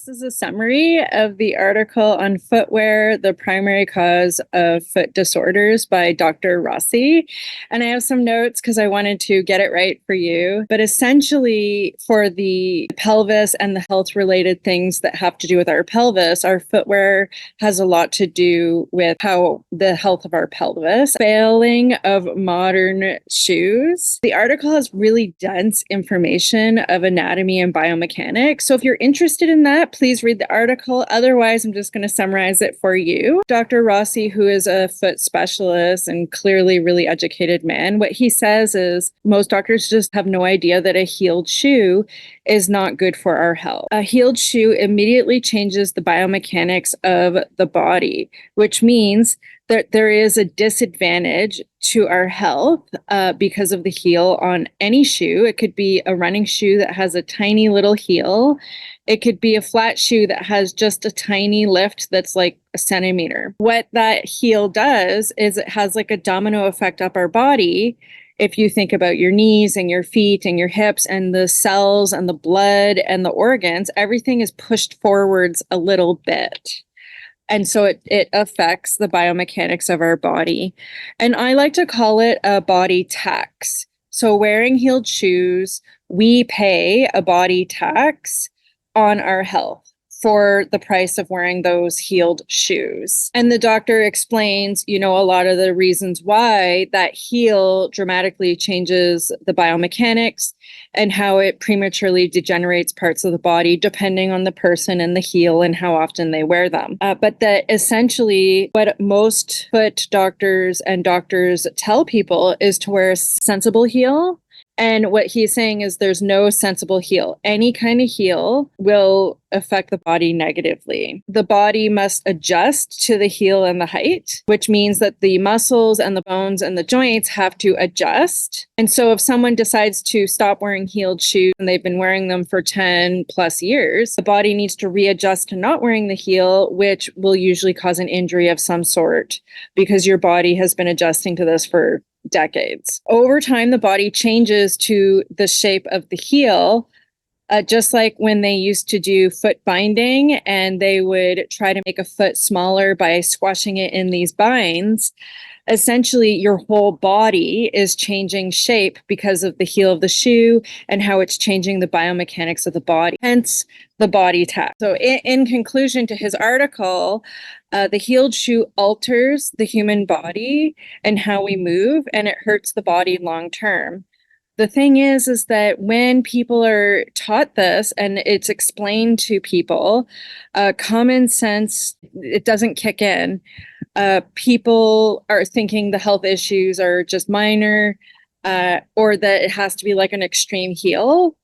This is a summary of the article on footwear, the primary cause of foot disorders by Dr. Rossi. And I have some notes because I wanted to get it right for you. But essentially, for the pelvis and the health-related things that have to do with our pelvis, our footwear has a lot to do with how the health of our pelvis. Failing of modern shoes. The article has really dense information of anatomy and biomechanics. So if you're interested in that, please read the article. Otherwise, I'm just going to summarize it for you. Dr. Rossi, who is a foot specialist and clearly really educated man, what he says is most doctors just have no idea that a heeled shoe is not good for our health. A heeled shoe immediately changes the biomechanics of the body, which means that there is a disadvantage to our health because of the heel on any shoe. It could be a running shoe that has a tiny little heel. It could be a flat shoe that has just a tiny lift that's like a centimeter. What that heel does is it has like a domino effect up our body. If you think about your knees and your feet and your hips and the cells and the blood and the organs, everything is pushed forwards a little bit. And so it affects the biomechanics of our body. And I like to call it a body tax. So wearing heeled shoes, we pay a body tax on our health for the price of wearing those heeled shoes. And the doctor explains, a lot of the reasons why that heel dramatically changes the biomechanics and how it prematurely degenerates parts of the body depending on the person and the heel and how often they wear them. But that essentially what most foot doctors and doctors tell people is to wear a sensible heel. And what he's saying is there's no sensible heel. Any kind of heel will affect the body negatively. The body must adjust to the heel and the height, which means that the muscles and the bones and the joints have to adjust. And so if someone decides to stop wearing heeled shoes and they've been wearing them for 10 plus years, the body needs to readjust to not wearing the heel, which will usually cause an injury of some sort because your body has been adjusting to this for decades. Over time, the body changes to the shape of the heel, just like when they used to do foot binding and they would try to make a foot smaller by squashing it in these binds. Essentially, your whole body is changing shape because of the heel of the shoe and how it's changing the biomechanics of the body, hence the body tax. So in conclusion to his article, the heeled shoe alters the human body and how we move, and it hurts the body long term. The thing is that when people are taught this and it's explained to people, common sense, it doesn't kick in. People are thinking the health issues are just minor, or that it has to be like an extreme heel.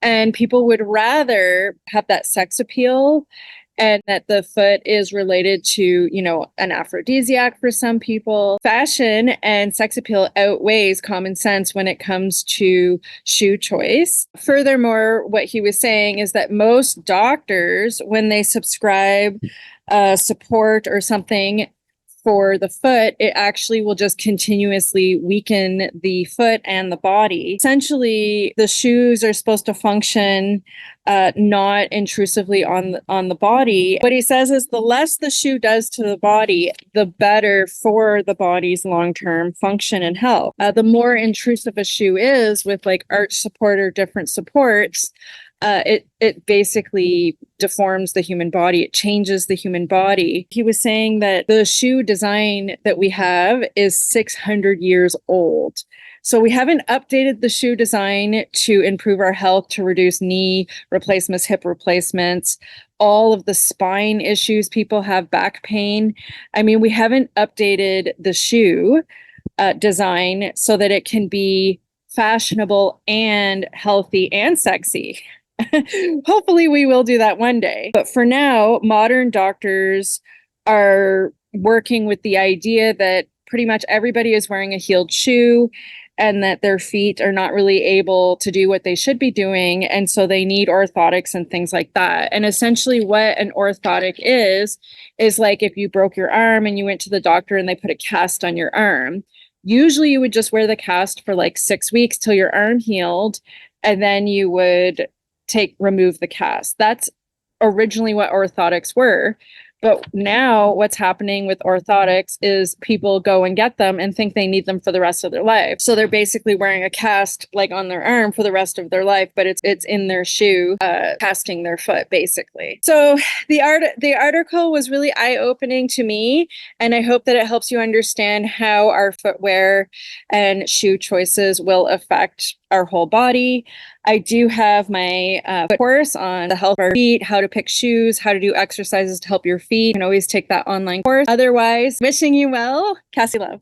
And people would rather have that sex appeal and that the foot is related to, an aphrodisiac for some people. Fashion and sex appeal outweighs common sense when it comes to shoe choice. Furthermore, what he was saying is that most doctors, when they subscribe support or something for the foot, it actually will just continuously weaken the foot and the body. Essentially, the shoes are supposed to function not intrusively on the body. What he says is the less the shoe does to the body, the better for the body's long-term function and health. The more intrusive a shoe is with like arch support or different supports, it basically deforms the human body. It changes the human body. He was saying that the shoe design that we have is 600 years old. So we haven't updated the shoe design to improve our health, to reduce knee replacements, hip replacements, all of the spine issues people have, back pain. I mean, we haven't updated the shoe design so that it can be fashionable and healthy and sexy. Hopefully we will do that one day. But for now, modern doctors are working with the idea that pretty much everybody is wearing a heeled shoe and that their feet are not really able to do what they should be doing. And so they need orthotics and things like that. And essentially what an orthotic is like if you broke your arm and you went to the doctor and they put a cast on your arm. Usually you would just wear the cast for like 6 weeks till your arm healed, and then you would remove the cast. That's originally what orthotics were. But now what's happening with orthotics is people go and get them and think they need them for the rest of their life. So they're basically wearing a cast like on their arm for the rest of their life, but it's in their shoe, casting their foot basically. So the article was really eye-opening to me, and I hope that it helps you understand how our footwear and shoe choices will affect our whole body. I do have my course on the health of our feet, how to pick shoes, how to do exercises to help your feet. You can always take that online course. Otherwise, wishing you well, Cassie Love.